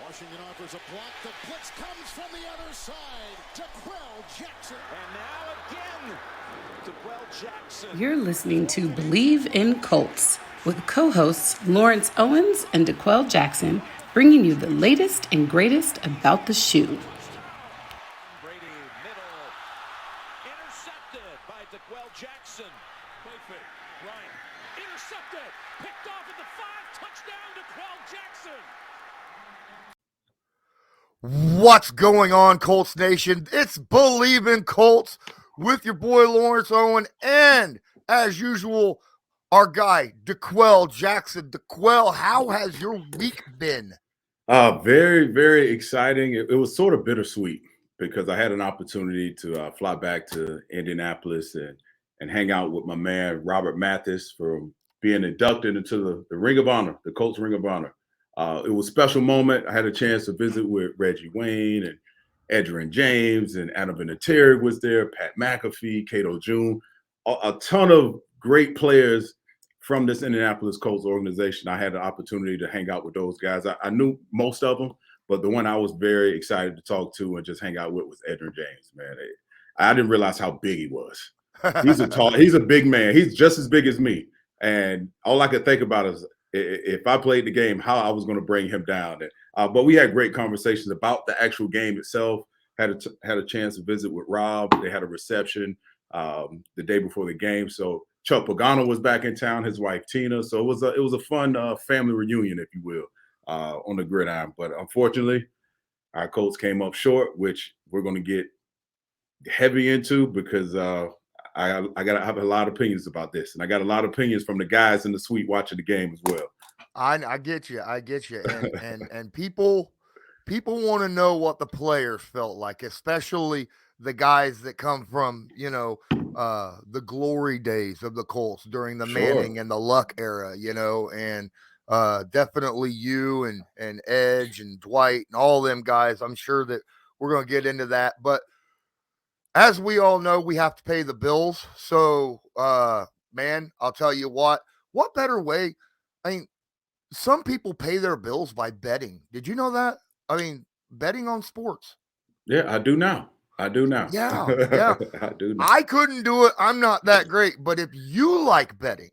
Washington offers a block. The blitz comes from the other side. D'Qwell Jackson. And now again, D'Qwell Jackson. You're listening to Believe in Colts with co-hosts Lawrence Owens and D'Qwell Jackson, bringing you the latest and greatest about the shoe. Brady, middle, intercepted by D'Qwell Jackson. Play fake, Ryan, intercepted, picked off at the 5, touchdown D'Qwell Jackson. What's going on, Colts Nation? It's Believe in Colts with your boy Lawrence Owen and, as usual, our guy D'Qwell Jackson. D'Qwell, how has your week been? Very, very exciting. It was sort of bittersweet because I had an opportunity to fly back to Indianapolis and hang out with my man Robert Mathis for being inducted into the Ring of Honor, the Colts Ring of Honor. It was a special moment. I had a chance to visit with Reggie Wayne and Edgerrin James, and Adam Vinatieri was there, Pat McAfee, Cato June, a ton of great players from this Indianapolis Colts organization. I had the opportunity to hang out with those guys. I knew most of them, but the one I was very excited to talk to and just hang out with was Edgerrin James, man. I didn't realize how big he was. He's a big man. He's just as big as me. And all I could think about is if I played the game, how I was going to bring him down. But we had great conversations about the actual game itself. Had a chance to visit with Rob. They had a reception the day before the game. So Chuck Pagano was back in town, his wife Tina. So it was a fun family reunion, if you will, on the gridiron. But unfortunately, our Colts came up short, which we're going to get heavy into because I have a lot of opinions about this, and I got a lot of opinions from the guys in the suite watching the game as well. I get you, and people want to know what the players felt like, especially the guys that come from the glory days of the Colts during the Manning and the Luck era, and definitely you and Edge and Dwight and all them guys. I'm sure that we're going to get into that, but as we all know, we have to pay the bills. So, man, I'll tell you what better way? I mean, some people pay their bills by betting. Did you know that? I mean, betting on sports. Yeah, I do now. Yeah. I do now. I couldn't do it. I'm not that great. But if you like betting,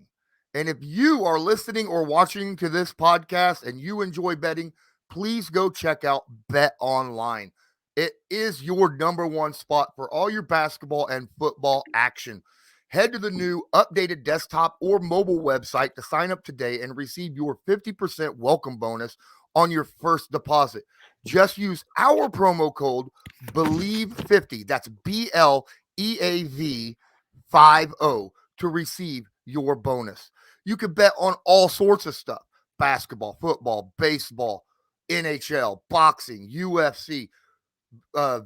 and if you are listening or watching to this podcast and you enjoy betting, please go check out Bet Online. It is your number one spot for all your basketball and football action. Head to the new updated desktop or mobile website to sign up today and receive your 50% welcome bonus on your first deposit. Just use our promo code BELIEVE50. That's BLEAV50 to receive your bonus. You can bet on all sorts of stuff: basketball, football, baseball, NHL, boxing, UFC,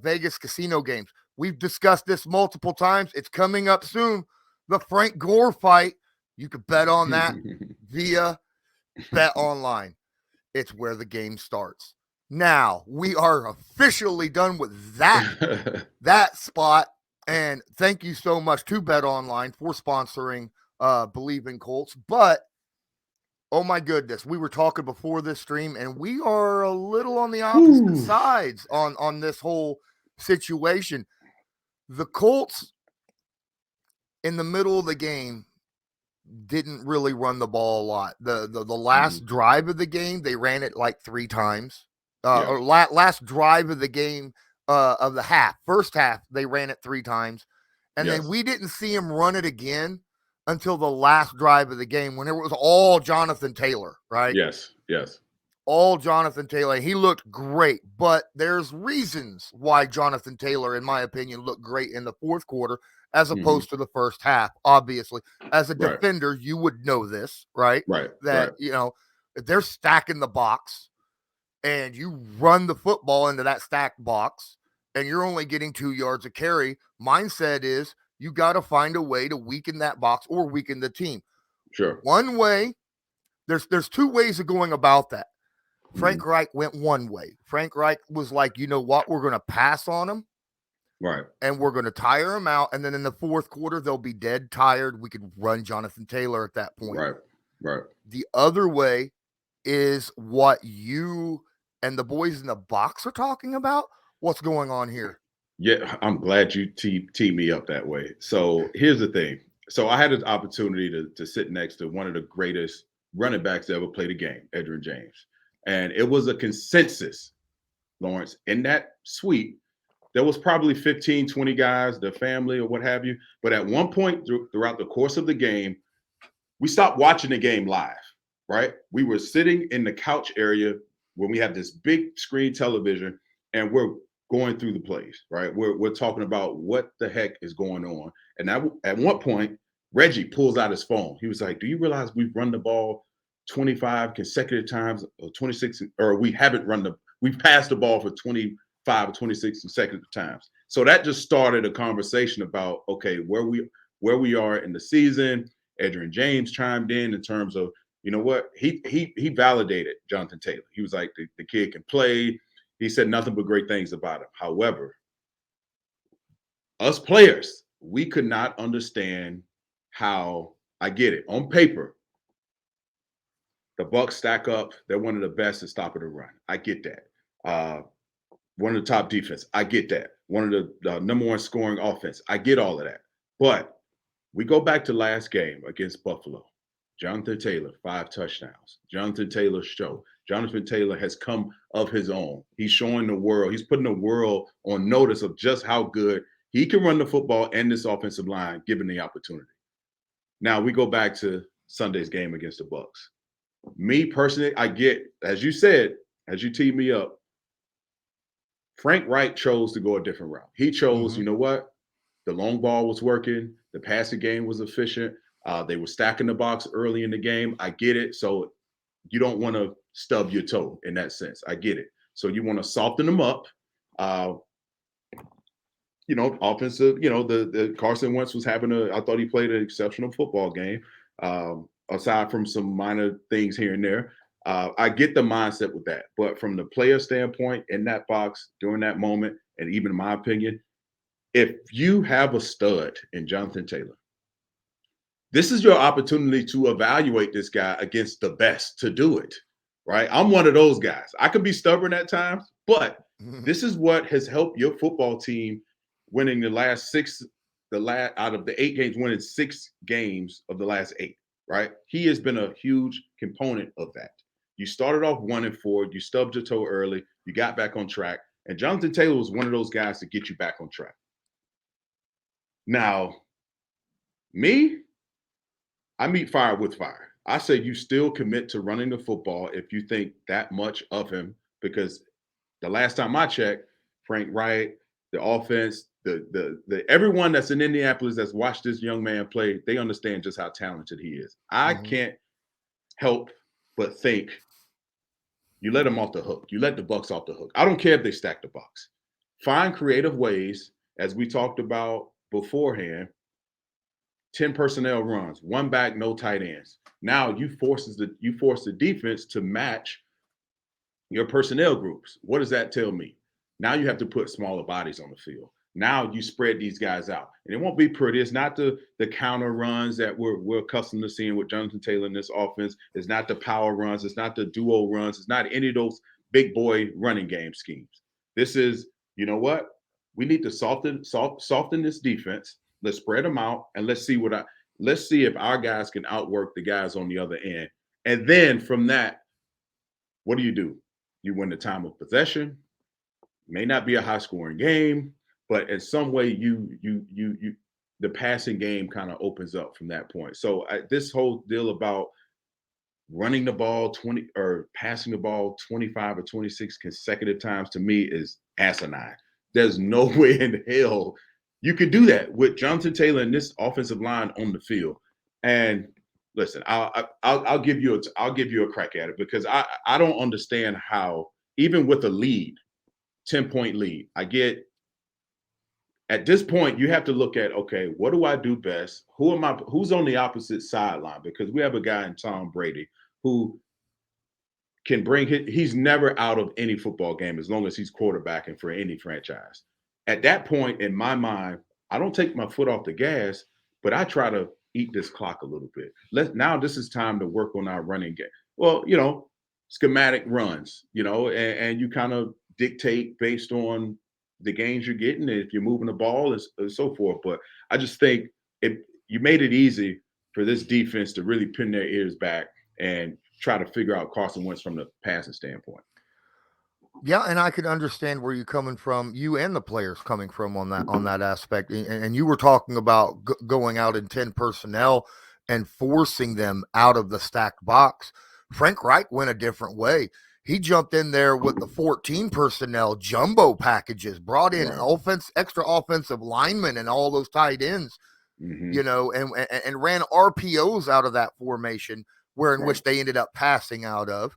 Vegas casino games. We've discussed this multiple times. It's coming up soon. The Frank Gore fight. You could bet on that via Bet Online. It's where the game starts. Now we are officially done with that spot. And thank you so much to Bet Online for sponsoring Believe in Colts. But oh my goodness, we were talking before this stream, and we are a little on the opposite sides on this whole situation. The Colts, in the middle of the game, didn't really run the ball a lot. The last drive of the game, they ran it like 3 times. Or last drive of the game of the half, first half, they ran it 3 times. And then we didn't see him run it again until the last drive of the game when it was all Jonathan Taylor, right? Yes. All Jonathan Taylor. He looked great, but there's reasons why Jonathan Taylor, in my opinion, looked great in the fourth quarter as opposed to the first half. Obviously, as a defender, you would know this, right? That, if they're stacking the box and you run the football into that stacked box and you're only getting 2 yards a carry, mindset is you got to find a way to weaken that box or weaken the team. Sure. One way, there's 2 ways of going about that. Frank Reich went one way. Frank Reich was like, you know what? We're going to pass on him. Right. And we're going to tire him out. And then in the fourth quarter, they'll be dead tired. We could run Jonathan Taylor at that point. Right. The other way is what you and the boys in the box are talking about? What's going on here? Yeah, I'm glad you teed me up that way. So here's the thing. So I had an opportunity to sit next to one of the greatest running backs to ever play the game, Edgerrin James. And it was a consensus, Lawrence, in that suite. There was probably 15, 20 guys, the family or what have you. But at one point throughout the course of the game, we stopped watching the game live, right? We were sitting in the couch area when we have this big screen television and we're going through the plays, right? We're talking about what the heck is going on. And at one point, Reggie pulls out his phone. He was like, do you realize we've run the ball 25 consecutive times or 26, or we've passed the ball for 25 or 26 consecutive times. So that just started a conversation about, okay, where we are in the season. Edgerrin James chimed in terms of, you know what, he validated Jonathan Taylor. He was like, the kid can play. He said nothing but great things about him. However, us players, we could not understand how, I get it. On paper, the Bucs stack up. They're one of the best at stopping the run. I get that. One of the top defense. I get that. One of the number one scoring offense. I get all of that. But we go back to last game against Buffalo. Jonathan Taylor, 5 touchdowns. Jonathan Taylor's show. Jonathan Taylor has come of his own. He's showing the world. He's putting the world on notice of just how good he can run the football and this offensive line, given the opportunity. Now we go back to Sunday's game against the Bucs. Me personally, I get, as you said, as you teed me up, Frank Wright chose to go a different route. He chose, you know what? The long ball was working. The passing game was efficient. They were stacking the box early in the game. I get it. So you don't want to stub your toe in that sense. I get it. So you want to soften them up. Offensive, the Carson Wentz was I thought he played an exceptional football game, aside from some minor things here and there. I get the mindset with that. But from the player standpoint in that box during that moment, and even in my opinion, if you have a stud in Jonathan Taylor, this is your opportunity to evaluate this guy against the best to do it, right? I'm one of those guys. I could be stubborn at times, but this is what has helped your football team winning out of the 8 games, winning 6 games of the last 8, right? He has been a huge component of that. You started off 1-4, you stubbed your toe early, you got back on track, and Jonathan Taylor was one of those guys to get you back on track. Now, I meet fire with fire. I say you still commit to running the football if you think that much of him, because the last time I checked, Frank Wright, the offense, the everyone that's in Indianapolis that's watched this young man play, they understand just how talented he is. I can't help but think you let him off the hook. You let the Bucs off the hook. I don't care if they stack the box. Find creative ways, as we talked about beforehand, 10 personnel runs, 1 back, no tight ends. Now you force the defense to match your personnel groups. What does that tell me? Now you have to put smaller bodies on the field. Now you spread these guys out. And it won't be pretty. It's not the counter runs that we're accustomed to seeing with Jonathan Taylor in this offense. It's not the power runs. It's not the duo runs. It's not any of those big boy running game schemes. This is, you know what? We need to soften this defense. Let's spread them out, and let's see if our guys can outwork the guys on the other end. And then from that, what do? You win the time of possession. May not be a high-scoring game, but in some way, the passing game kind of opens up from that point. So this whole deal about running the ball 20 or passing the ball 25 or 26 consecutive times to me is asinine. There's no way in hell you could do that with Jonathan Taylor and this offensive line on the field. And listen, I'll give you a crack at it, because I don't understand how, even with a lead, 10-point lead, I get at this point you have to look at, okay, what do I do best? Who's on the opposite sideline? Because we have a guy in Tom Brady who can he's never out of any football game as long as he's quarterbacking for any franchise. At that point, in my mind, I don't take my foot off the gas, but I try to eat this clock a little bit. Now this is time to work on our running game. Well, schematic runs, and you kind of dictate based on the gains you're getting, if you're moving the ball and so forth. But I just think you made it easy for this defense to really pin their ears back and try to figure out Carson Wentz from the passing standpoint. Yeah, and I could understand where you're coming from, you and the players coming from on that aspect. And you were talking about going out in 10 personnel and forcing them out of the stacked box. Frank Reich went a different way. He jumped in there with the 14 personnel jumbo packages, brought in extra offensive linemen and all those tight ends, and ran RPOs out of that formation in which they ended up passing out of,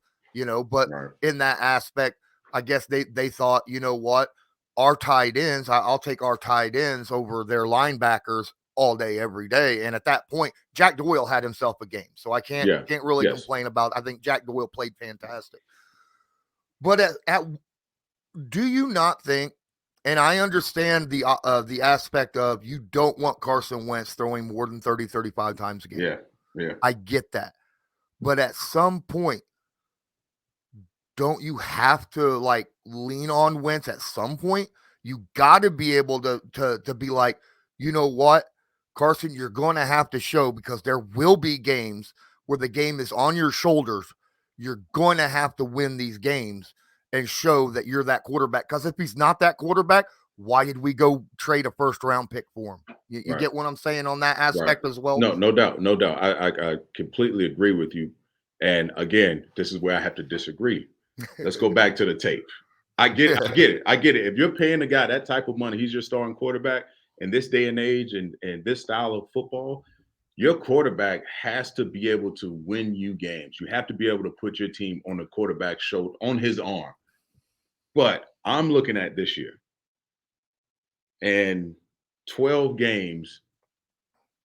but in that aspect, I guess they thought, you know what, our tight ends, I'll take our tight ends over their linebackers all day, every day. And at that point, Jack D'Qwell had himself a game. So I can't really complain about, I think Jack D'Qwell played fantastic. But do you not think, and I understand the aspect of you don't want Carson Wentz throwing more than 30, 35 times a game. Yeah. I get that. But at some point, don't you have to lean on Wentz at some point? You got to be able to be like, you know what, Carson, you're going to have to show, because there will be games where the game is on your shoulders. You're going to have to win these games and show that you're that quarterback. Because if he's not that quarterback, why did we go trade a first-round pick for him? You get what I'm saying on that aspect as well? No doubt. I completely agree with you. And again, this is where I have to disagree. Let's go back to the tape. I get it. If you're paying a guy that type of money, he's your starting quarterback in this day and age and this style of football, your quarterback has to be able to win you games. You have to be able to put your team on the quarterback's shoulder, on his arm. But I'm looking at this year, and 12 games,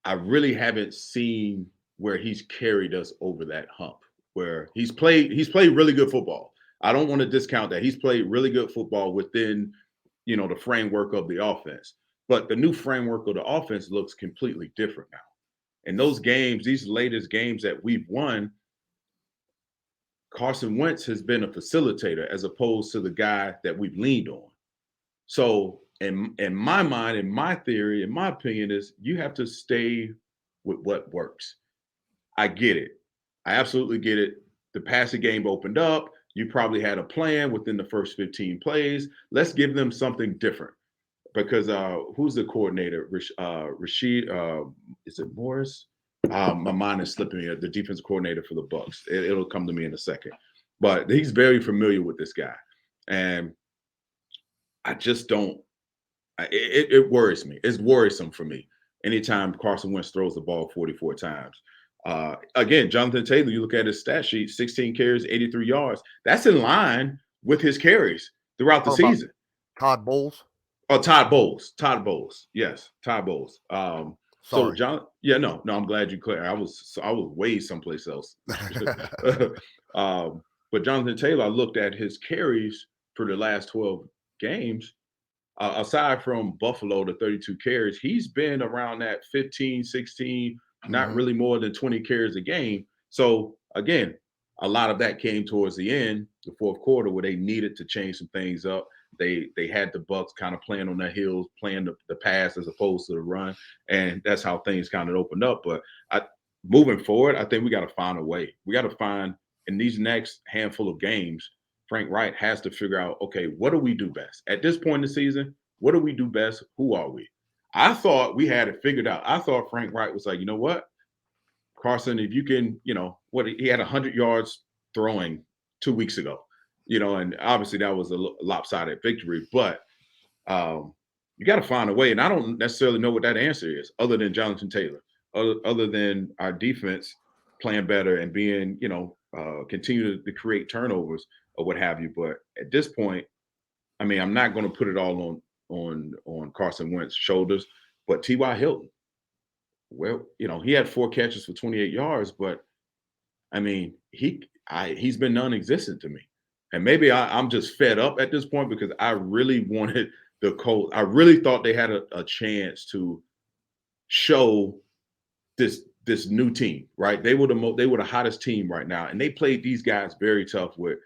I really haven't seen where he's carried us over that hump, where he's played really good football. I don't want to discount that. He's played really good football within, the framework of the offense. But the new framework of the offense looks completely different now. And those games, these latest games that we've won, Carson Wentz has been a facilitator as opposed to the guy that we've leaned on. So in my mind, in my theory, in my opinion, is you have to stay with what works. I get it. I absolutely get it. The passing game opened up. You probably had a plan within the first 15 plays. Let's give them something different. Because who's the coordinator? Rashid, is it Morris? My mind is slipping me. The defensive coordinator for the Bucs. It'll come to me in a second. But he's very familiar with this guy. And I just don't – it worries me. It's worrisome for me anytime Carson Wentz throws the ball 44 times. Again, Jonathan Taylor, you look at his stat sheet, 16 carries, 83 yards. That's in line with his carries throughout the season. Todd Bowles? Oh, Todd Bowles. Yes, Todd Bowles. Sorry. So John, no, I'm glad you clear. I was way someplace else. But Jonathan Taylor, I looked at his carries for the last 12 games. Aside from Buffalo, the 32 carries, he's been around that 15, 16, not really more than 20 carries a game. So again, a lot of that came towards the end, the fourth quarter, where they needed to change some things up. They had the Bucs kind of playing on their heels, playing the pass as opposed to the run, and that's how things kind of opened up. But moving forward, I think we got to find a way. We got to find in these next handful of games, Frank Reich has to figure out, okay, what do we do best at this point in the season? What do we do best? Who are we? I thought we had it figured out. I thought Frank Reich was like, you know what, Carson, if you can, he had 100 yards throwing 2 weeks ago. And obviously that was a lopsided victory, but you got to find a way. And I don't necessarily know what that answer is other than Jonathan Taylor, other than our defense playing better and being, continue to create turnovers or what have you. But at this point, I mean, I'm not going to put it all on Carson Wentz's shoulders, but T.Y. Hilton, well, he had 4 catches for 28 yards, but I mean, he's been non-existent to me. And maybe I'm just fed up at this point because I really wanted the Colts. I really thought they had a chance to show this this new team, right? They were the hottest team right now, and they played these guys very tough with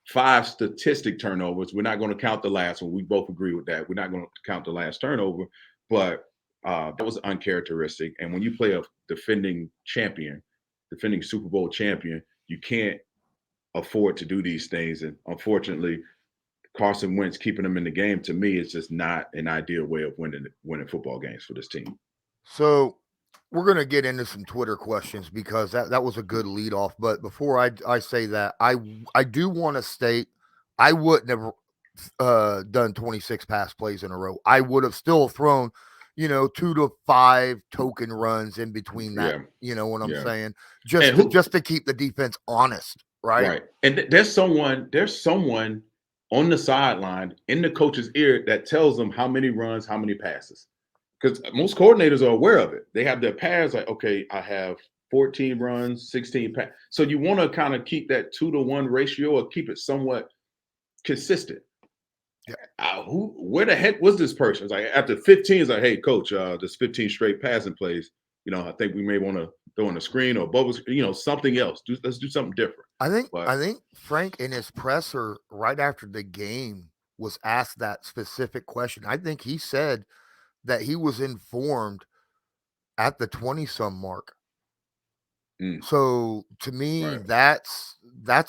5 statistic turnovers. We're not going to count the last one. We both agree with that. We're not going to count the last turnover, but that was uncharacteristic. And when you play a defending Super Bowl champion, you can't afford to do these things. And unfortunately, Carson Wentz keeping them in the game, to me, is just not an ideal way of winning football games for this team. So we're going to get into some Twitter questions because that was a good lead off. But before I say that, I do want to state I wouldn't have done 26 pass plays in a row. I would have still thrown, 2 to 5 token runs in between that. Yeah. You know what I'm Yeah. saying? Just to keep the defense honest, right? Right. And there's someone on the sideline in the coach's ear that tells them how many runs, how many passes. Because most coordinators are aware of it. They have their pads like, okay, I have 14 runs, 16 passes. So you want to kind of keep that 2-to-1 ratio or keep it somewhat consistent. Yeah. Where the heck was this person? It's like after 15, it's like, hey, coach, there's 15 straight passing plays. I think we may want to throw on the screen or bubbles, something else. Let's do something different. I think Frank in his presser right after the game was asked that specific question. I think he said that he was informed at the 20-some mark. So to me, Right. that's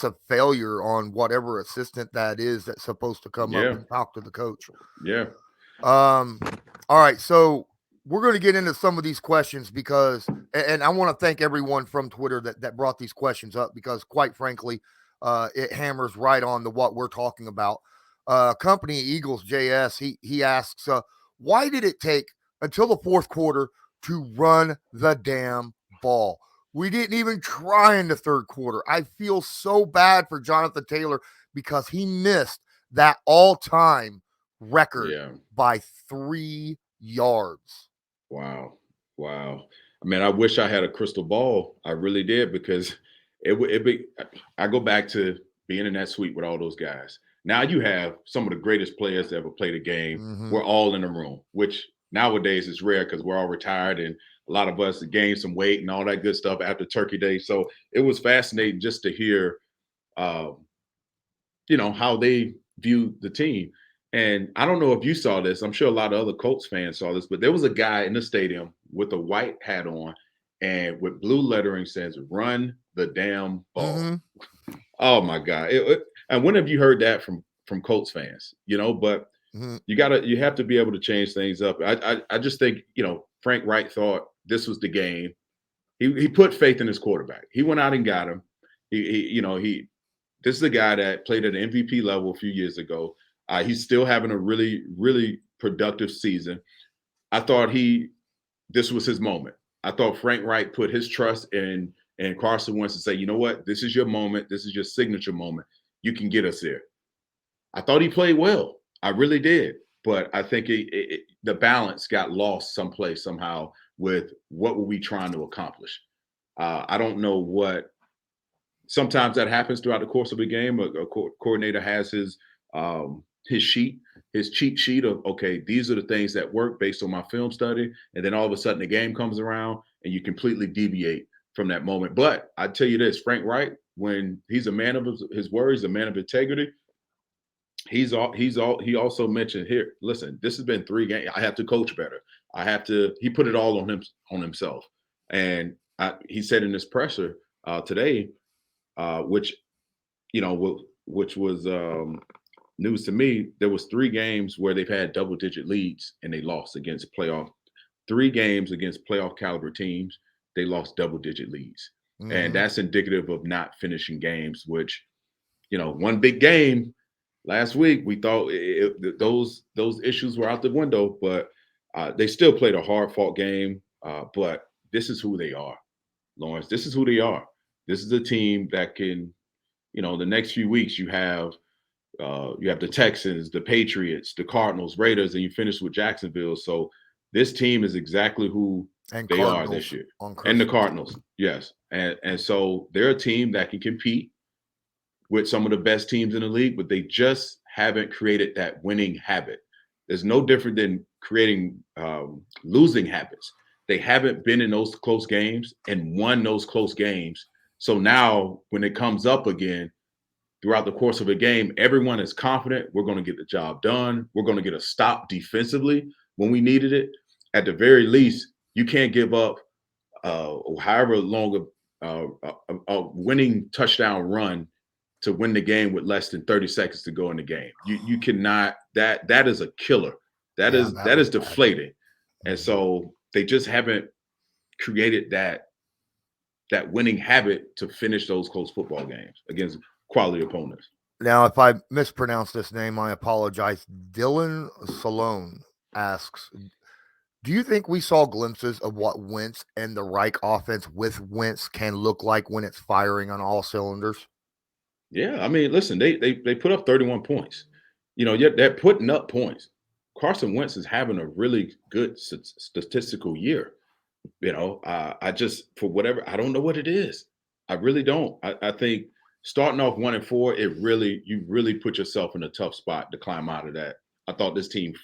a failure on whatever assistant that is that's supposed to come up and talk to the coach. Yeah. All right. So we're going to get into some of these questions because, and I want to thank everyone from Twitter that brought these questions up because, quite frankly, it hammers right on what we're talking about. Company Eagles JS, he asks, why did it take until the fourth quarter to run the damn ball? We didn't even try in the third quarter. I feel so bad for Jonathan Taylor because he missed that all-time record by 3 yards. Wow. I mean, I wish I had a crystal ball. I really did, because I go back to being in that suite with all those guys. Now you have some of the greatest players to ever play the game. Mm-hmm. We're all in the room, which nowadays is rare because we're all retired and a lot of us gained some weight and all that good stuff after Turkey Day. So it was fascinating just to hear, how they view the team. And I don't know if you saw this. I'm sure a lot of other Colts fans saw this, but there was a guy in the stadium with a white hat on and with blue lettering says, "Run the damn ball." Mm-hmm. Oh my God. And when have you heard that from Colts fans? But mm-hmm. you have to be able to change things up. I just think, Frank Reich thought this was the game. He put faith in his quarterback. He went out and got him. This is a guy that played at an MVP level a few years ago. He's still having a really, really productive season. I thought this was his moment. I thought Frank Reich put his trust in Carson Wentz to say, you know what, this is your moment. This is your signature moment. You can get us there. I thought he played well. I really did. But I think the balance got lost someplace somehow with what were we trying to accomplish. I don't know what. Sometimes that happens throughout the course of a game. A coordinator has his cheat sheet of, okay, these are the things that work based on my film study. And then all of a sudden the game comes around and you completely deviate from that moment. But I tell you this, Frank Reich, when he's a man of his word, he's a man of integrity. He also mentioned here, listen, this has been 3 games. I have to coach better. He put it all on himself. And he said in this presser today, which was news to me, there was 3 games where they've had double-digit leads and they lost against 3 games against playoff caliber teams. They lost double-digit leads. Mm-hmm. And that's indicative of not finishing games, which, one big game last week, we thought those issues were out the window, but they still played a hard-fought game. But this is who they are, Lawrence. This is who they are. This is a team that can, the next few weeks you have the Texans, the Patriots, the Cardinals, Raiders, and you finish with Jacksonville. So this team is exactly who they are this year. And the Cardinals, yes. And so they're a team that can compete with some of the best teams in the league, but they just haven't created that winning habit. There's no different than creating losing habits. They haven't been in those close games and won those close games. So now when it comes up again throughout the course of a game, everyone is confident we're going to get the job done. We're going to get a stop defensively when we needed it. At the very least, you can't give up however long a winning touchdown run to win the game with less than 30 seconds to go in the game. You cannot. That is a killer. That is deflating. And so they just haven't created that winning habit to finish those close football games against quality opponents. Now, if I mispronounce this name, I apologize. Dylan Salone asks, do you think we saw glimpses of what Wentz and the Reich offense with Wentz can look like when it's firing on all cylinders? Yeah, I mean, listen, they put up 31 points. Yet they're putting up points. Carson Wentz is having a really good statistical year. I just, for whatever, I don't know what it is. I really don't. I think starting off 1-4, you really put yourself in a tough spot to climb out of that. I thought this team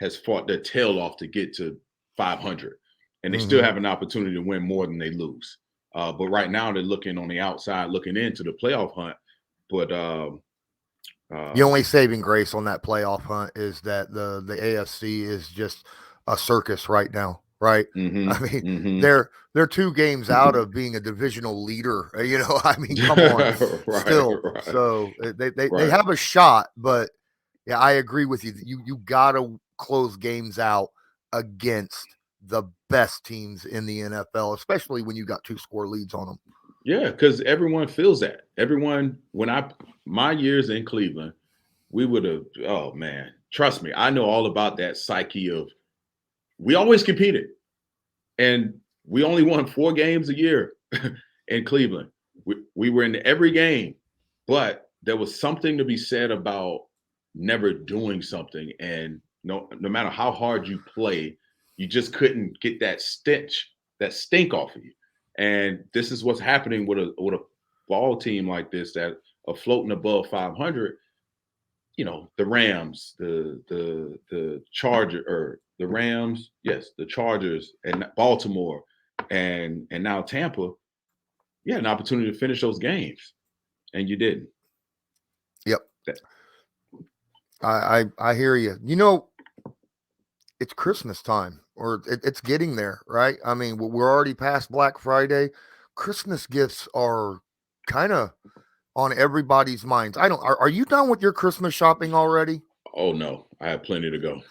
has fought their tail off to get to 500, and they still have an opportunity to win more than they lose. But right now they're looking on the outside, looking into the playoff hunt. But the only saving grace on that playoff hunt is that the AFC is just a circus right now, right? I mean, they're 2 games out of being a divisional leader. I mean, come on, still. Right. So they have a shot, but yeah, I agree with you. You gotta close games out against the best teams in the NFL, especially when you got 2-score leads on them. Yeah, because everyone feels that. Everyone, my years in Cleveland, we would have, oh man, trust me, I know all about that psyche of, we always competed. And we only won 4 games a year in Cleveland. We were in every game, but there was something to be said about never doing something. And no matter how hard you play, you just couldn't get that stink off of you. And this is what's happening with a ball team like this that are floating above 500. The Rams, the Rams, yes, the Chargers, and Baltimore, and now Tampa. You had an opportunity to finish those games, and you didn't. Yep. I hear you. It's Christmas time, or it's getting there, right? I mean, we're already past Black Friday. Christmas gifts are kind of on everybody's minds. Are you done with your Christmas shopping already? Oh no, I have plenty to go.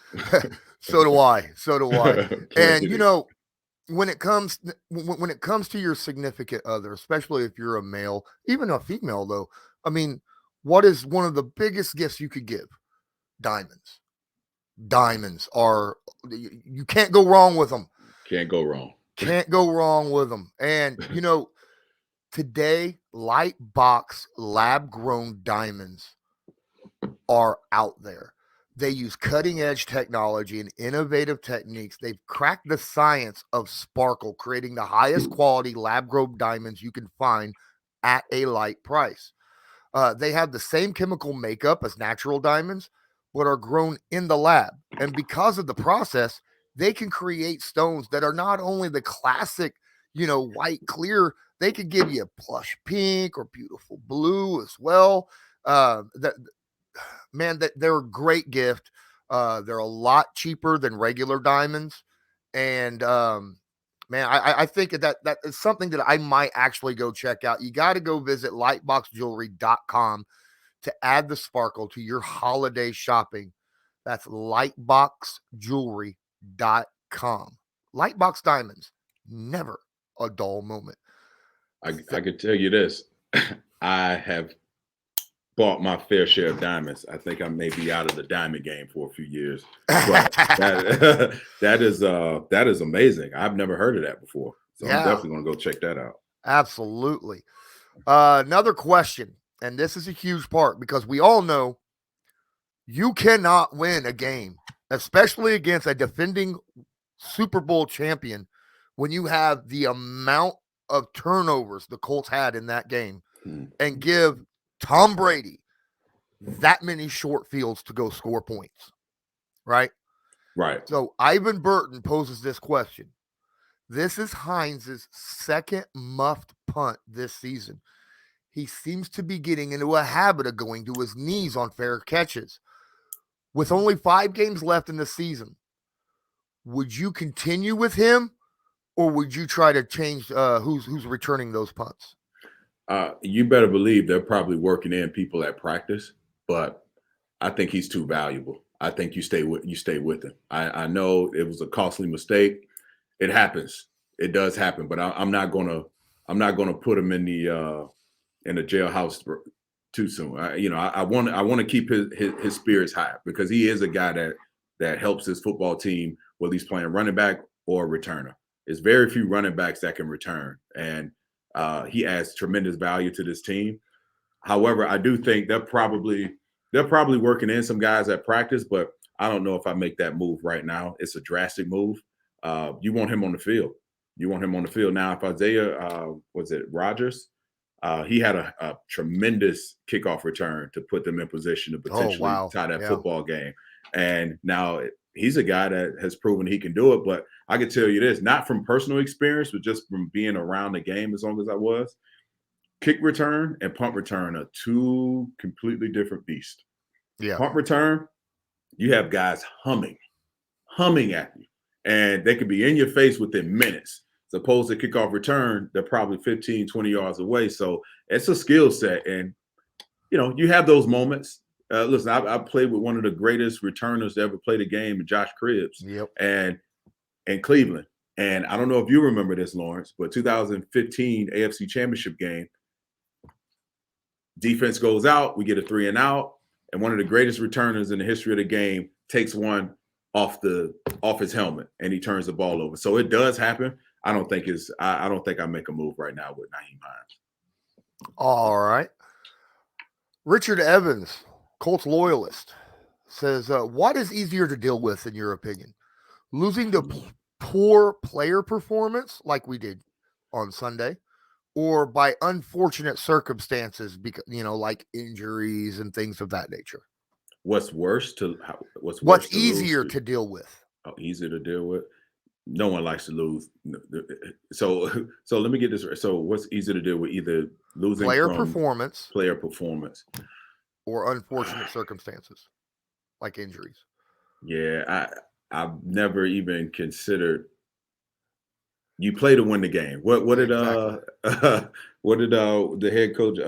So do I. And when it comes to your significant other, especially if you're a male, even a female though, I mean, what is one of the biggest gifts you could give? Diamonds. Diamonds are, you can't go wrong with them. Can't go wrong with them. And today, light box lab grown diamonds are out there. They use cutting edge technology and innovative techniques. They've cracked the science of sparkle, creating the highest quality lab grown diamonds you can find at a light price. They have the same chemical makeup as natural diamonds, but are grown in the lab. And because of the process, they can create stones that are not only the classic, white clear, they could give you a plush pink or beautiful blue as well. They're a great gift. They're a lot cheaper than regular diamonds. And I think that is something that I might actually go check out. You got to go visit lightboxjewelry.com to add the sparkle to your holiday shopping. That's lightboxjewelry.com. Lightbox diamonds, never a dull moment. I could tell you this. I have bought my fair share of diamonds. I think I may be out of the diamond game for a few years. But that is amazing. I've never heard of that before. So I'm definitely going to go check that out. Absolutely. Another question. And this is a huge part because we all know you cannot win a game, especially against a defending Super Bowl champion, when you have the amount of turnovers the Colts had in that game and give Tom Brady that many short fields to go score points. Right. Right. So Ivan Burton poses this question. This is Hines' second muffed punt this season. He seems to be getting into a habit of going to his knees on fair catches. With only 5 games left in the season, would you continue with him, or would you try to change who's returning those punts? You better believe they're probably working in people at practice, but I think he's too valuable. I think you stay with him. I know it was a costly mistake. It happens. It does happen, but I'm not gonna put him in the jailhouse too soon. I want to keep his spirits high, because he is a guy that helps his football team, whether he's playing running back or returner. There's very few running backs that can return, and he adds tremendous value to this team. However, I do think they're probably working in some guys at practice, but I don't know if I make that move right now. It's a drastic move. You want him on the field. Now, if Isaiah, Rodgers, he had a tremendous kickoff return to put them in position to potentially tie that football game. And now he's a guy that has proven he can do it. But I can tell you this, not from personal experience, but just from being around the game as long as I was, kick return and punt return are two completely different beasts. Yeah. Punt return, you have guys humming at you, and they could be in your face within minutes. As opposed to kickoff return, they're probably 15, 20 yards away. So it's a skill set. And, you have those moments. Listen, I played with one of the greatest returners to ever play the game, Josh Cribbs, and in Cleveland. And I don't know if you remember this, Lawrence, but 2015 AFC Championship game, defense goes out, we get a 3-and-out, and one of the greatest returners in the history of the game takes one off his helmet, and he turns the ball over. So it does happen. I don't think I make a move right now with Nyheim Hines. All right. Richard Evans, Colts loyalist, says, what is easier to deal with, in your opinion? Losing to poor player performance like we did on Sunday, or by unfortunate circumstances, because like injuries and things of that nature? What's easier to deal with? Easier to deal with? No one likes to lose. So let me get this right. So what's easier to deal with? Either losing player performance, or unfortunate circumstances like injuries. Yeah, I've never even considered. You play to win the game. What did the head coach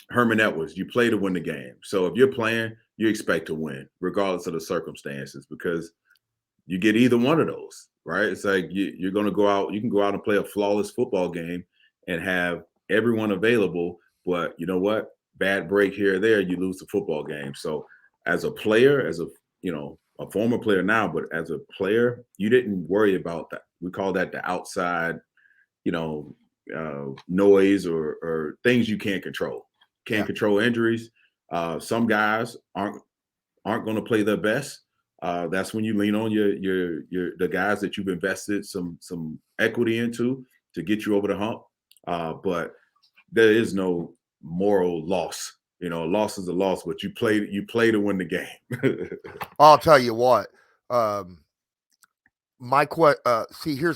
Herman Edwards? You play to win the game. So if you're playing, you expect to win regardless of the circumstances, because you get either one of those. Right? It's like you're going to go out. You can go out and play a flawless football game and have everyone available, but you know what? Bad break here or there, you lose the football game. So as a player, as a former player now, but as a player, you didn't worry about that. We call that the outside, noise or things you can't control. Can't control injuries. Some guys aren't going to play their best. That's when you lean on the guys that you've invested some equity into to get you over the hump. But there is no moral loss. A loss is a loss, but you play to win the game. I'll tell you what. Here's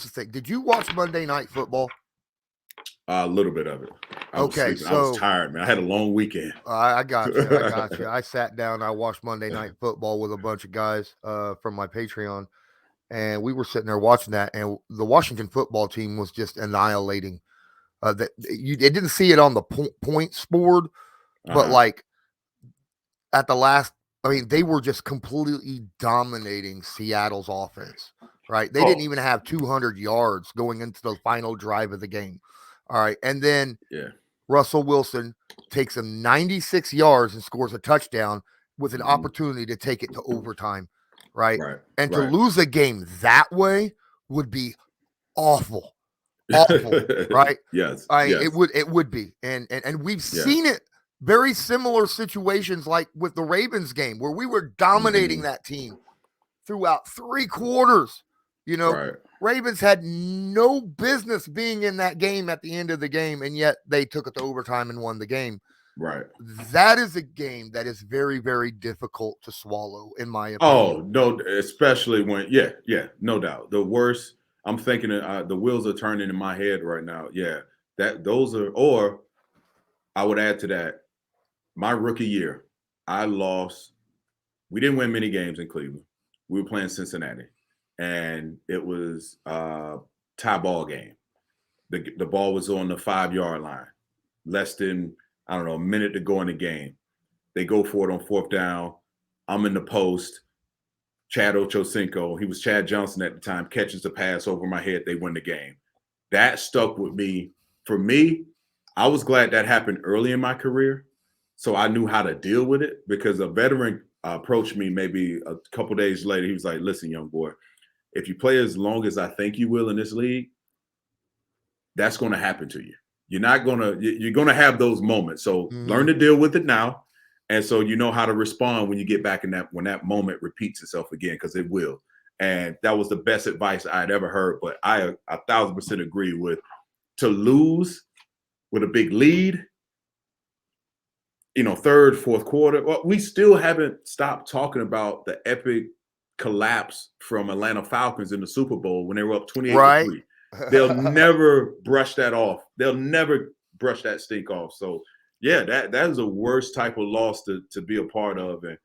the thing. Did you watch Monday Night Football? A little bit of it. I was tired, man. I had a long weekend. I got you. I sat down. I watched Monday Night Football with a bunch of guys from my Patreon, and we were sitting there watching that. And the Washington football team was just annihilating. You didn't see it on the points board, but like at the last, they were just completely dominating Seattle's offense. Right? They didn't even have 200 yards going into the final drive of the game. All right. And then Russell Wilson takes him 96 yards and scores a touchdown with an opportunity to take it to overtime. Right. And to lose a game that way would be awful. Right. Yes. It would be. And we've seen it, very similar situations like with the Ravens game where we were dominating that team throughout 3 quarters. Ravens had no business being in that game at the end of the game, and yet they took it to overtime and won the game. Right. That is a game that is very, very difficult to swallow, in my opinion. Oh, no, especially when, no doubt. The worst, I'm thinking the wheels are turning in my head right now. Yeah, those are. Or I would add to that, my rookie year, I lost. We didn't win many games in Cleveland. We were playing Cincinnati, and it was a tie ball game. The ball was on the 5-yard line, less than, I don't know, a minute to go in the game. They go for it on 4th down. I'm in the post. Chad Ochocinco, he was Chad Johnson at the time, catches the pass over my head. They win the game. That stuck with me. For me, I was glad that happened early in my career, so I knew how to deal with it, because a veteran approached me maybe a couple days later. He was like, listen, young boy, if you play as long as I think you will in this league, that's going to happen to you. You're going to have those moments. So learn to deal with it now. And so you know how to respond when you get back when that moment repeats itself again, because it will. And that was the best advice I had ever heard. But I 1,000% agree with, to lose with a big lead, third, fourth quarter. Well, we still haven't stopped talking about the epic collapse from Atlanta Falcons in the Super Bowl when they were up 28-3. They'll never brush that off. They'll never brush that stink off. So yeah, that is the worst type of loss to be a part of. And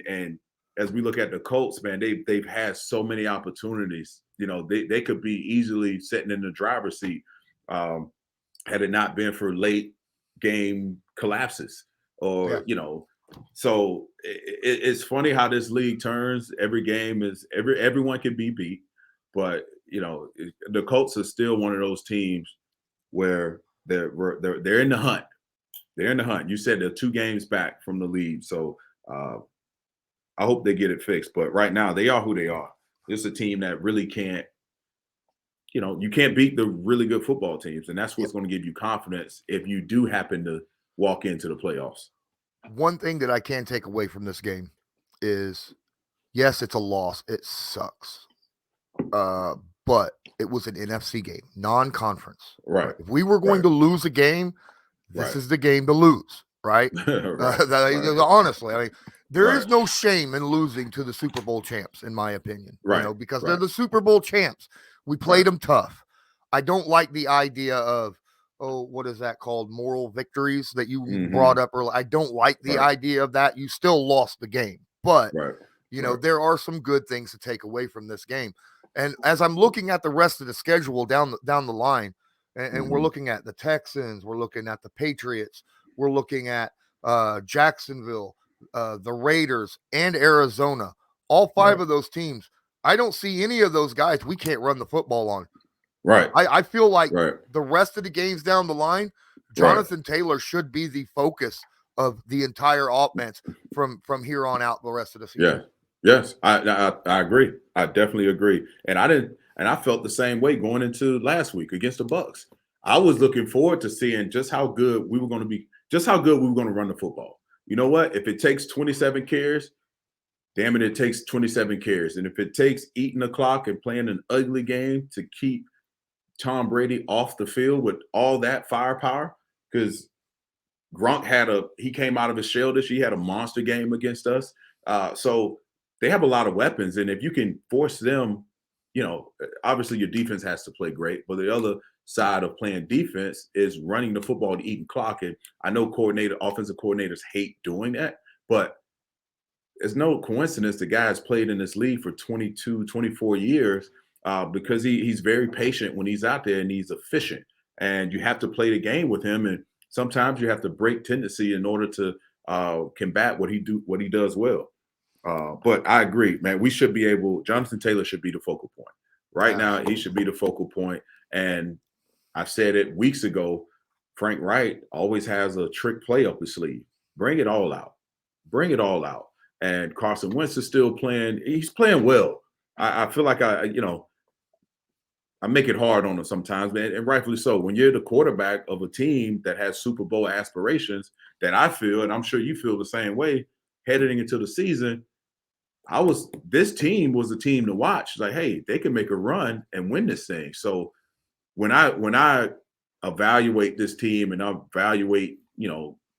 and as we look at the Colts, man, they've had so many opportunities. They could be easily sitting in the driver's seat had it not been for late game collapses, or So it's funny how this league turns. Every game is everyone can be beat, but the Colts are still one of those teams where they're in the hunt. They're in the hunt. You said they're 2 games back from the lead, so I hope they get it fixed. But right now, they are who they are. It's a team that really can't. You can't beat the really good football teams, and that's what's going to give you confidence if you do happen to walk into the playoffs. One thing that I can take away from this game is, yes, it's a loss. It sucks. But it was an NFC game, non-conference. Right. If we were going to lose a game, this is the game to lose, right? Honestly, I mean, there is no shame in losing to the Super Bowl champs, in my opinion. Right. Because they're the Super Bowl champs. We played them tough. I don't like the idea of, what is that called? Moral victories that you brought up earlier. I don't like the idea of that. You still lost the game. But, there are some good things to take away from this game. And as I'm looking at the rest of the schedule down the line, and we're looking at the Texans, we're looking at the Patriots, we're looking at Jacksonville, the Raiders, and Arizona. All 5 of those teams, I don't see any of those guys we can't run the football on. Right. I feel like the rest of the games down the line, Jonathan Taylor should be the focus of the entire offense from here on out the rest of the season. Yeah. Yes, I agree. I definitely agree. And I felt the same way going into last week against the Bucs. I was looking forward to seeing just how good we were going to run the football. You know what? If it takes 27 carries, damn it takes 27 carries. And if it takes eating the clock and playing an ugly game to keep Tom Brady off the field with all that firepower, because Gronk he came out of his shell this year. He had a monster game against us. So they have a lot of weapons, and if you can force them, obviously your defense has to play great, but the other side of playing defense is running the football to eating clock. And I know offensive coordinators hate doing that, but it's no coincidence the guy has played in this league for 22, 24 years because he's very patient when he's out there, and he's efficient. And you have to play the game with him, and sometimes you have to break tendency in order to combat what he does well. But I agree, man. Jonathan Taylor should be the focal point. Right now, he should be the focal point. And I said it weeks ago, Frank Wright always has a trick play up his sleeve. Bring it all out. Bring it all out. And Carson Wentz is still playing. He's playing well. I feel like I make it hard on him sometimes, man, and rightfully so. When you're the quarterback of a team that has Super Bowl aspirations, that I feel, and I'm sure you feel the same way, heading into the season, this team was a team to watch. It's like, hey, they can make a run and win this thing. So when I evaluate this team and I evaluate,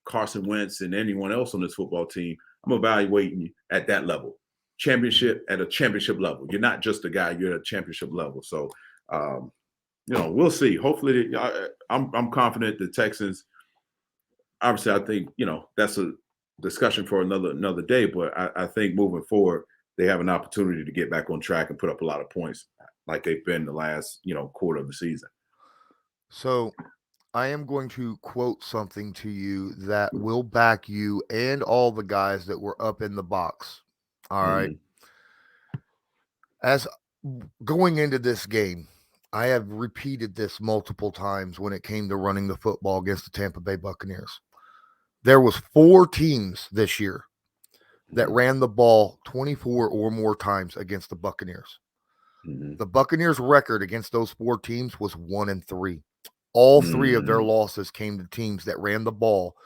Carson Wentz and anyone else on this football team, I'm evaluating at that level. championship at a championship level. You're not just a guy, you're at a championship level. So, we'll see. Hopefully, I'm confident the Texans, obviously, I think, that's a discussion for another day, but I think moving forward, they have an opportunity to get back on track and put up a lot of points like they've been the last, quarter of the season. So I am going to quote something to you that will back you and all the guys that were up in the box. All right. As going into this game, I have repeated this multiple times when it came to running the football against the Tampa Bay Buccaneers. There was 4 teams this year that ran the ball 24 or more times against the Buccaneers. The Buccaneers' record against those 4 teams was 1-3. All 3 of their losses came to teams that ran the ball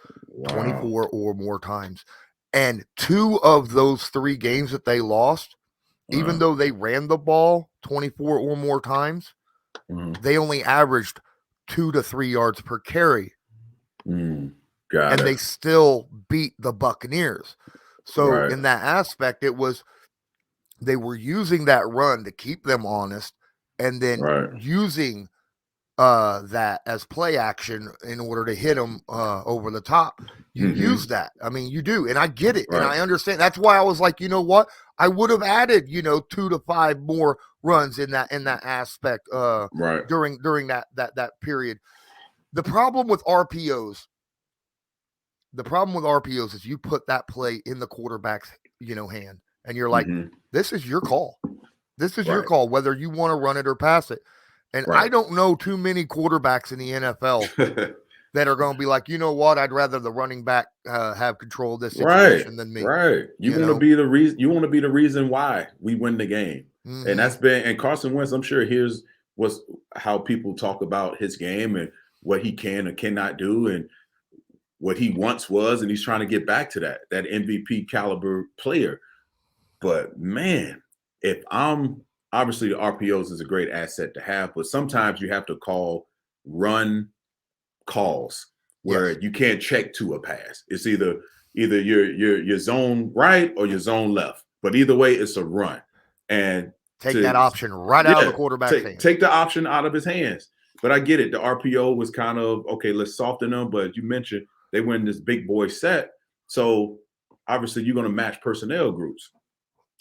24 or more times. And 2 of those 3 games that they lost, even though they ran the ball 24 or more times, they only averaged 2 to 3 yards per carry. They still beat the Buccaneers. So in that aspect, it was they were using that run to keep them honest, and then using that as play action in order to hit them over the top. You use that. I mean, you do. And I get it. And I understand. That's why I was like, you know what? I would have added, 2 to 5 more runs in that aspect during that period. The problem with RPOs is you put that play in the quarterback's, hand, and you're like, this is your call. This is your call, whether you want to run it or pass it. And I don't know too many quarterbacks in the NFL that are going to be like, you know what? I'd rather the running back have control of this situation than me. You want to be the reason. You want to be the reason why we win the game. And that's been. And Carson Wentz, I'm sure, here's how people talk about his game and what he can or cannot do, and what he once was, and he's trying to get back to that MVP caliber player. But man, if I'm obviously the RPOs is a great asset to have, but sometimes you have to call run calls where you can't check to a pass. It's either your zone right or your zone left, but either way, it's a run. And take that option out of the quarterback's hands. Take the option out of his hands. But I get it. The RPO was kind of, okay, let's soften them. But you mentioned they win this big boy set. So obviously you're going to match personnel groups.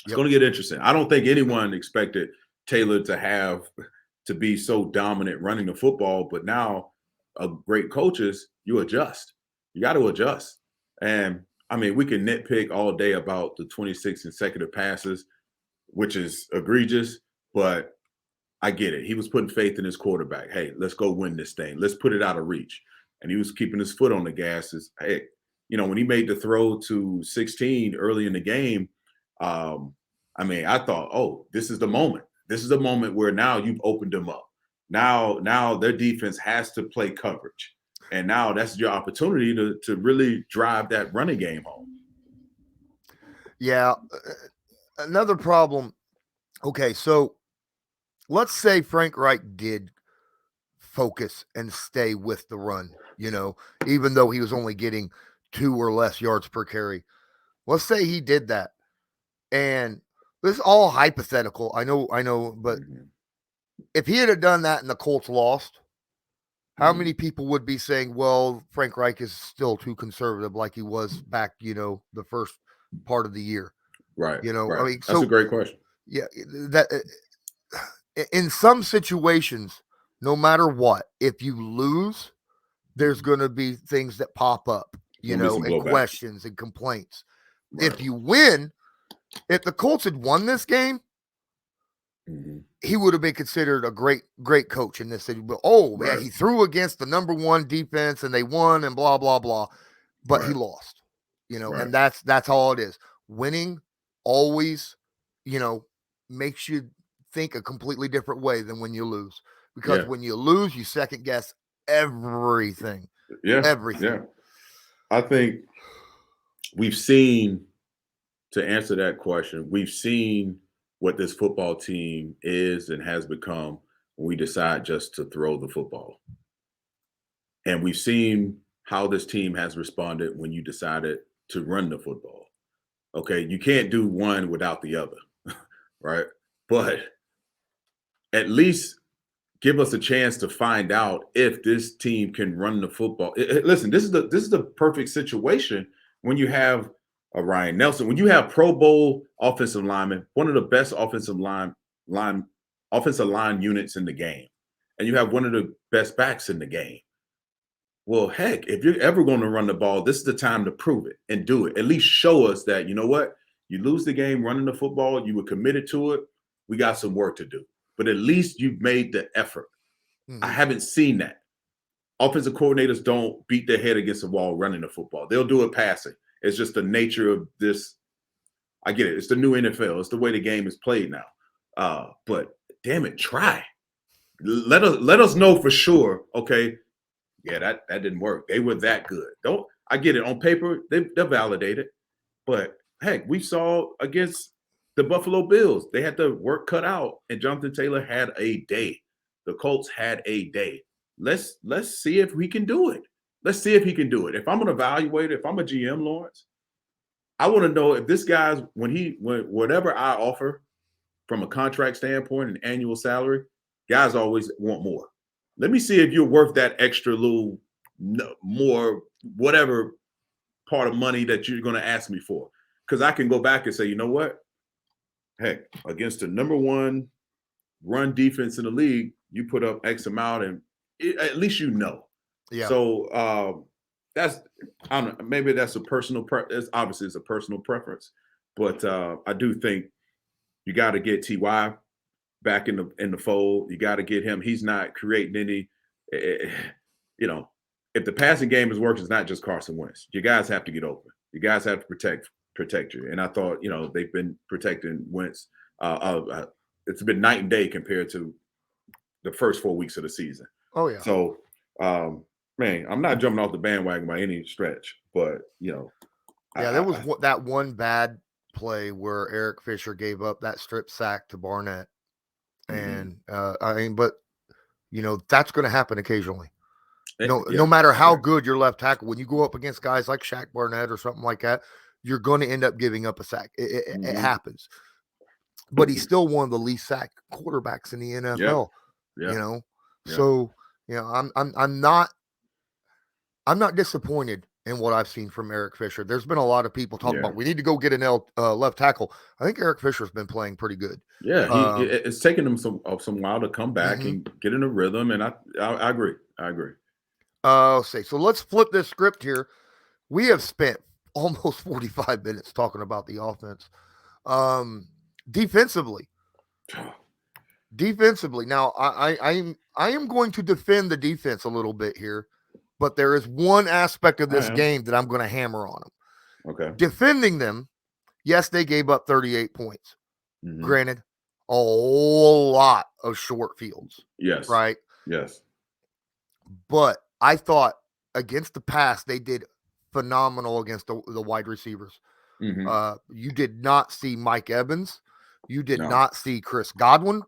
It's going to get interesting. I don't think anyone expected Taylor to be so dominant running the football, but now great coaches, you adjust. You got to adjust. And I mean, we can nitpick all day about the 26 consecutive passes, which is egregious, but I get it. He was putting faith in his quarterback. Hey, let's go win this thing. Let's put it out of reach. And he was keeping his foot on the gas. Hey, when he made the throw to 16 early in the game, I mean, I thought, oh, this is the moment. This is the moment where now you've opened them up. Now their defense has to play coverage. And now that's your opportunity to really drive that running game home. Yeah. Another problem. Okay, so let's say Frank Reich did focus and stay with the run, even though he was only getting 2 or less yards per carry. Let's say he did that. And this is all hypothetical. I know, but if he had done that and the Colts lost, how many people would be saying, well, Frank Reich is still too conservative like he was back, the first part of the year? Right. I mean, that's a great question. Yeah. That in some situations, no matter what, if you lose, there's going to be things that pop up, and questions and complaints. Right. If you win, if the Colts had won this game, he would have been considered a great coach in this city. But man, he threw against the number 1 defense and they won and blah, blah, blah. But he lost, and that's all it is. Winning always, makes you think a completely different way than when you lose. Because when you lose, you second guess everything. Yeah. Everything. Yeah. I think we've seen, to answer that question, we've seen what this football team is and has become when we decide just to throw the football. And we've seen how this team has responded when you decided to run the football. Okay, you can't do one without the other, right? But at least give us a chance to find out if this team can run the football. Listen, this is the perfect situation when you have a Ryan Nelson, when you have Pro Bowl offensive linemen, one of the best offensive line units in the game, and you have one of the best backs in the game. Well, heck, if you're ever going to run the ball, this is the time to prove it and do it. At least show us that, you know what, you lose the game running the football, you were committed to it. We got some work to do. But at least you've made the effort. Mm-hmm. I haven't seen that. Offensive coordinators don't beat their head against the wall running the football. They'll do it passing. It's just the nature of this. I get it. It's the new NFL. It's the way the game is played now. But damn it, try. Let us know for sure. Okay, yeah, that didn't work. They were that good. I get it. On paper, they're validated. But heck, we saw against the Buffalo Bills, they had the work cut out, and Jonathan Taylor had a day. The Colts had a day. Let's see if we can do it. Let's see if he can do it. If I'm going to evaluate it, if I'm a GM, Lawrence, I want to know if this guy's whatever I offer from a contract standpoint, an annual salary, guys always want more. Let me see if you're worth that extra little more, whatever part of money that you're going to ask me for. Because I can go back and say, you know what? Heck, against the number one run defense in the league, you put up X amount, and at least you know. Yeah. So that's, I don't know, maybe that's a personal obviously it's a personal preference, but I do think you got to get Ty back in the fold. You got to get him. He's not creating any. If the passing game is working, it's not just Carson Wentz. You guys have to get open. You guys have to protect you. And I thought they've been protecting Wentz. It's been night and day compared to the first 4 weeks of the season. Oh yeah. So. Man, I'm not jumping off the bandwagon by any stretch, but there was that one bad play where Eric Fisher gave up that strip sack to Barnett, and but that's going to happen occasionally. No matter how good your left tackle, when you go up against guys like Shaq Barnett or something like that, you're going to end up giving up a sack. It happens, but he's still one of the least sacked quarterbacks in the NFL. Yeah. So. I'm not disappointed in what I've seen from Eric Fisher. There's been a lot of people talking about we need to go get an left tackle. I think Eric Fisher's been playing pretty good. Yeah, it's taken him some while to come back and get in a rhythm, and I agree. So let's flip this script here. We have spent almost 45 minutes talking about the offense. Defensively. Now I am going to defend the defense a little bit here, but there is one aspect of this game that I'm going to hammer on them. Okay. Defending them, yes, they gave up 38 points. Granted, a whole lot of short fields. Yes. Right? Yes. But I thought against the pass, they did phenomenal against the wide receivers. You did not see Mike Evans. You did not see Chris Godwin.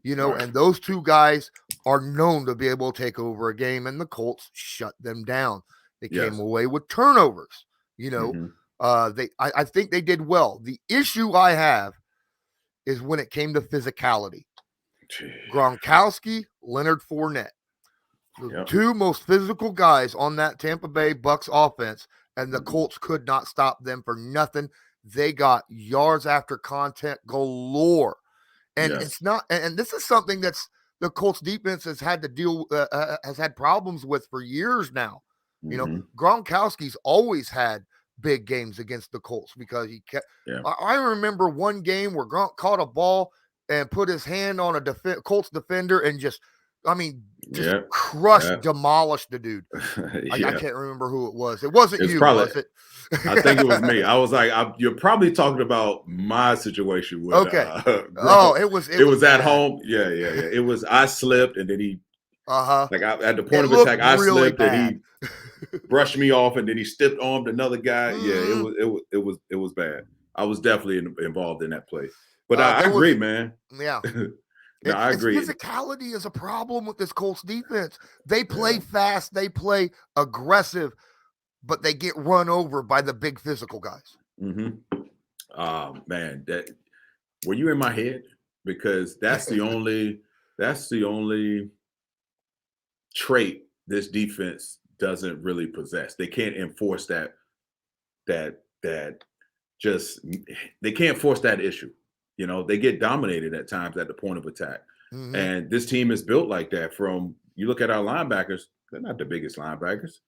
And those two guys are known to be able to take over a game, and the Colts shut them down. They came away with turnovers. I think they did well. The issue I have is when it came to physicality. Gronkowski, Leonard Fournette, the two most physical guys on that Tampa Bay Bucs offense, and the Colts could not stop them for nothing. They got yards after content galore. And it's not, and this is something that's the Colts defense has had to has had problems with for years now. Gronkowski's always had big games against the Colts because he kept. I remember one game where Gronk caught a ball and put his hand on a Colts defender and just crushed, demolished the dude. I can't remember who it was. It wasn't you, was it? I think it was me. I was like, you're probably talking about my situation with it was at home. Yeah. It was I slipped and then he like at the point of attack, I slipped and he brushed me off and then he stiff armed another guy. It was bad. I was definitely involved in that play. But I agree, man. Yeah. I agree. Physicality is a problem with this Colts defense. They play fast, they play aggressive, but they get run over by the big physical guys. Man, that were you in my head? Because that's the only trait this defense doesn't really possess. They can't enforce that just they can't force that issue. You know, they get dominated at times at the point of attack. Mhm. And this team is built like that. From you look at our linebackers, they're not the biggest linebackers.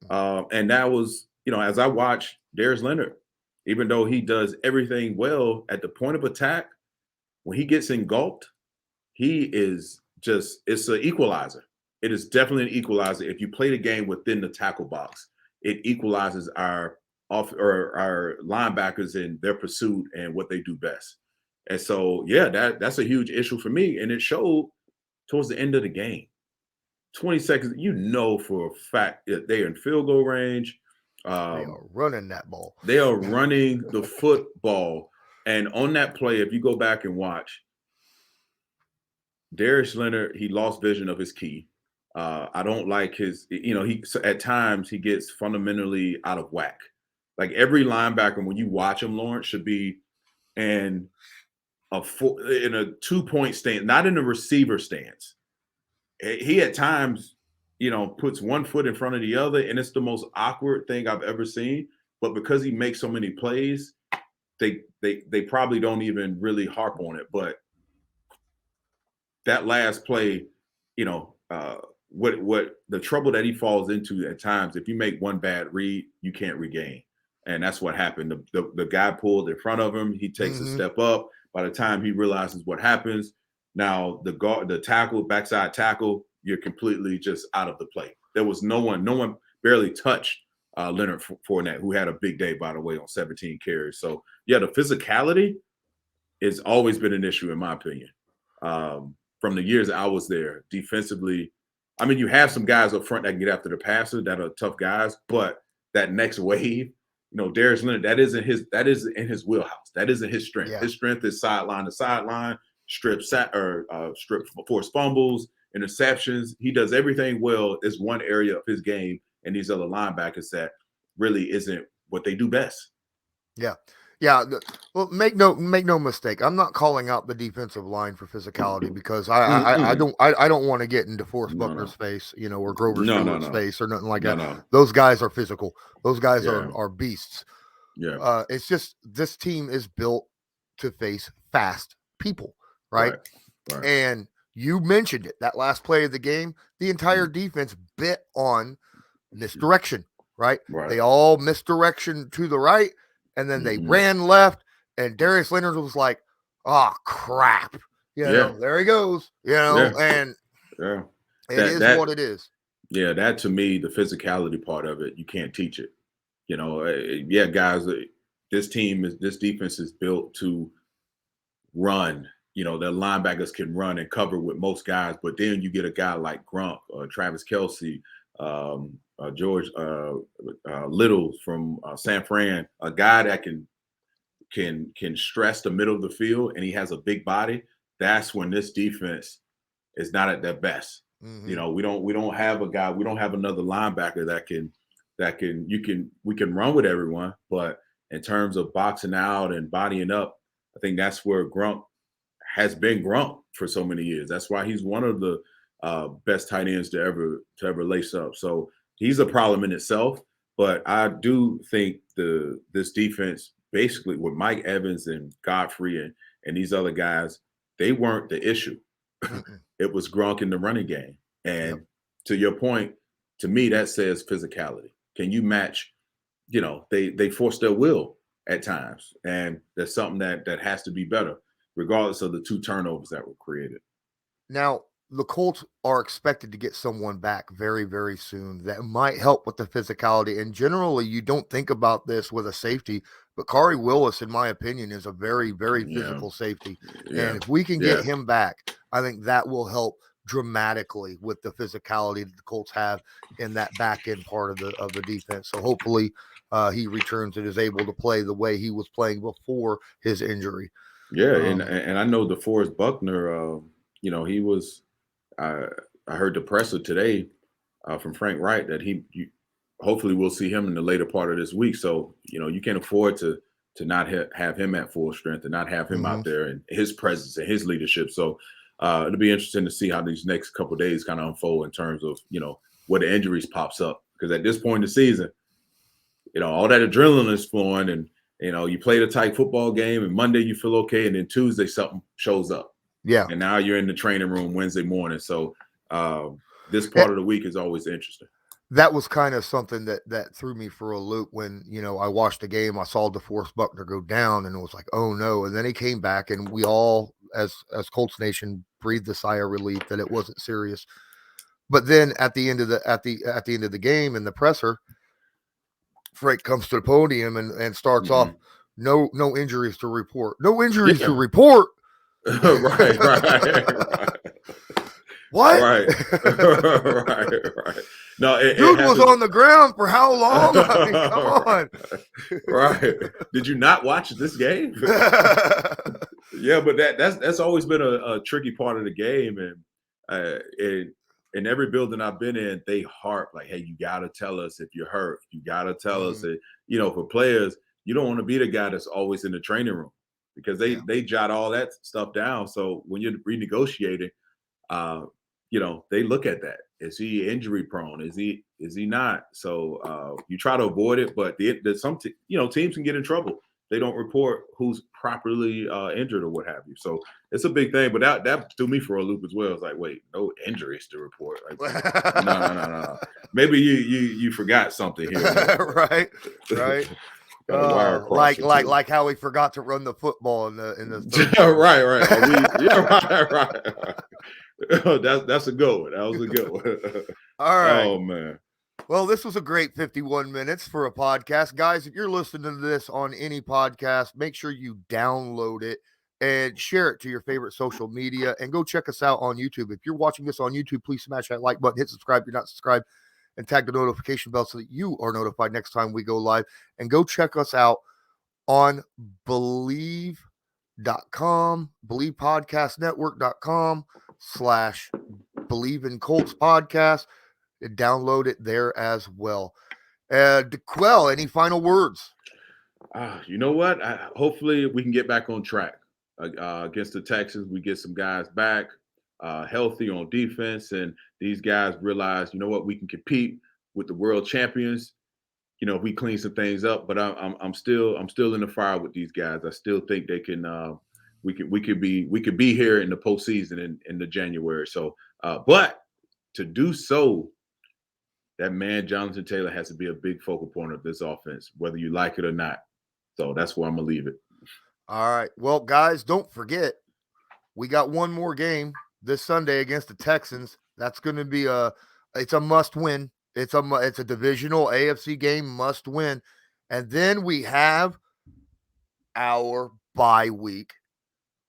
And that was, you know, as I watch Darius Leonard, even though he does everything well at the point of attack, when he gets engulfed, he is just, it's an equalizer. It is definitely an equalizer. If you play the game within the tackle box, it equalizes our linebackers in their pursuit and what they do best. And so, yeah, that's a huge issue for me. And it showed towards the end of the game. 20 seconds, you know for a fact that they're in field goal range. They are running that ball. They are running the football. And on that play, if you go back and watch, Darius Leonard, he lost vision of his key. I don't like his, you know, at times he gets fundamentally out of whack. Like every linebacker, when you watch him, Lawrence, should be in a 2-point stance, not in a receiver stance. He at times, you know, puts one foot in front of the other, and it's the most awkward thing I've ever seen. But because he makes so many plays, they probably don't even really harp on it. But that last play, you know, what the trouble that he falls into at times, if you make one bad read, you can't regain. And that's what happened. The guy pulled in front of him. He takes a step up. By the time he realizes what happens, now the tackle, backside tackle, you're completely just out of the play. There was no one barely touched Leonard Fournette, who had a big day, by the way, on 17 carries. So, yeah, the physicality has always been an issue, in my opinion. From the years that I was there, defensively, I mean, you have some guys up front that can get after the passer that are tough guys, but that next wave, you know, Darius Leonard, that isn't in his wheelhouse. That isn't his strength. Yeah. His strength is sideline to sideline, strip forced fumbles, interceptions. He does everything well. It's one area of his game, and these other linebackers that really isn't what they do best. Yeah. Yeah. Well, make no mistake. I'm not calling out the defensive line for physicality because I don't want to get into Forrest Buckner's face, you know, or Grover Stewart's face or nothing like that. No. Those guys are physical. Those guys are beasts. Yeah. It's just this team is built to face fast people, right? And you mentioned it. That last play of the game, the entire defense bit on misdirection, right? They all misdirection to the right. And then they ran left, and Darius Leonard was like, "Oh crap!" You know, there he goes. You know, and it is what it is. Yeah, that to me, the physicality part of it, you can't teach it. You know, guys, this defense is built to run. You know, their linebackers can run and cover with most guys, but then you get a guy like Gronk or Travis Kelce. George Little from San Fran, a guy that can stress the middle of the field, and he has a big body. That's when this defense is not at their best. You know, we don't have a guy, we don't have another linebacker we can run with everyone, but in terms of boxing out and bodying up, I think that's where Gronk has been Gronk for so many years. That's why he's one of the best tight ends to ever lace up. So he's a problem in itself, but I do think this defense, basically with Mike Evans and Godfrey and these other guys, they weren't the issue. It was Gronk in the running game. And to your point, to me, that says physicality. Can you match, you know, they force their will at times. And there's something that has to be better, regardless of the 2 turnovers that were created. Now, the Colts are expected to get someone back very, very soon that might help with the physicality. And generally, you don't think about this with a safety, but Khari Willis, in my opinion, is a very, very physical safety. And if we can get him back, I think that will help dramatically with the physicality that the Colts have in that back end part of the defense. So hopefully he returns and is able to play the way he was playing before his injury. Yeah, and I know DeForest Buckner, you know, he was. I heard the presser today from Frank Wright that hopefully we'll see him in the later part of this week. So, you know, you can't afford to not have him at full strength and not have him out there and his presence and his leadership. So it'll be interesting to see how these next couple of days kind of unfold in terms of, where the injuries pops up. Because at this point in the season, all that adrenaline is flowing, and you played a tight football game, and Monday you feel okay, and then Tuesday something shows up. Yeah. And now you're in the training room Wednesday morning. So this part of the week is always interesting. That was kind of something that threw me for a loop when, I watched the game. I saw DeForest Buckner go down, and it was like, oh no. And then he came back, and we all, as Colts Nation, breathed a sigh of relief that it wasn't serious. But then at the end of the game in the presser, Frank comes to the podium and starts off, no injuries to report. No injuries to report. right. What? Right. No, dude was on the ground for how long? I mean, come on. Right. Did you not watch this game? Yeah, but that's always been a tricky part of the game, and in every building I've been in, they harp like, hey, you gotta tell us if you're hurt. You gotta tell us that, for players, you don't want to be the guy that's always in the training room, because they jot all that stuff down. So when you're renegotiating, they look at that. Is he injury prone? Is he not? So you try to avoid it, but some teams can get in trouble. They don't report who's properly injured or what have you. So it's a big thing. But that threw me for a loop as well. It's like, wait, no injuries to report. Like, no. Maybe you forgot something here. Right. Like how we forgot to run the football in the right. Right. That's a good one. That was a good one. All right. Oh man. Well, this was a great 51 minutes for a podcast. Guys, if you're listening to this on any podcast, make sure you download it and share it to your favorite social media, and go check us out on YouTube. If you're watching this on YouTube, please smash that like button, hit subscribe if you're not subscribed, and tag the notification bell so that you are notified next time we go live. And go check us out on Believe.com, BelievePodcastNetwork.com/Believe in Colts Podcast. And download it there as well. D'Qwell, any final words? You know what? Hopefully we can get back on track against the Texans. We get some guys back healthy on defense, and these guys realize, we can compete with the world champions. If we clean some things up. But I'm still in the fire with these guys. I still think they can. We could be here in the postseason in the January. So, but to do so, that man Jonathan Taylor has to be a big focal point of this offense, whether you like it or not. So that's where I'm gonna leave it. All right. Well, guys, don't forget, we got one more game this Sunday against the Texans. That's going to be it's a must win. It's a divisional AFC game, must win. And then we have our bye week.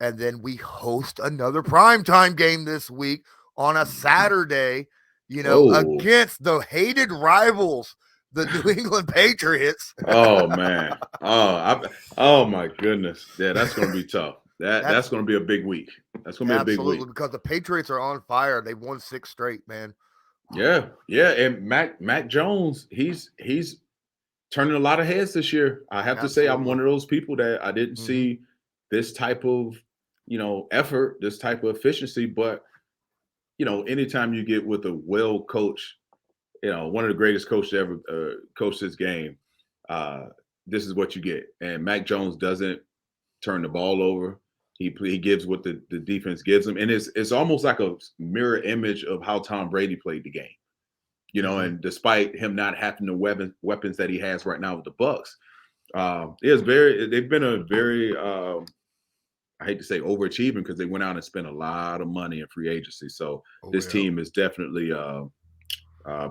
And then we host another primetime game this week on a Saturday, against the hated rivals, the New England Patriots. Oh man. Oh my goodness. Yeah, that's going to be tough. That's going to be a big week. That's going to be a big week. Absolutely, because the Patriots are on fire. They've won 6 straight, man. Yeah. And Mac Jones, he's turning a lot of heads this year. I have to say, I'm one of those people that I didn't see this type of, effort, this type of efficiency. But, anytime you get with a well-coached, one of the greatest coaches ever coached this game, this is what you get. And Mac Jones doesn't turn the ball over. He gives what the defense gives him. And it's almost like a mirror image of how Tom Brady played the game. And despite him not having the weapons that he has right now with the Bucs, they've been a very I hate to say overachieving, because they went out and spent a lot of money in free agency. So this team is definitely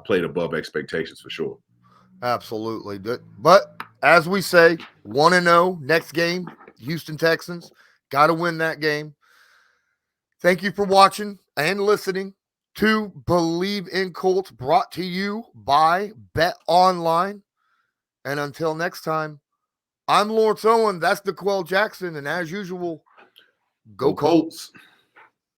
played above expectations for sure. Absolutely. But as we say, 1-0 next game, Houston Texans. Got to win that game. Thank you for watching and listening to Believe in Colts, brought to you by Bet Online. And until next time, I'm Lawrence Owen. That's D'Qwell Jackson. And as usual, go Colts.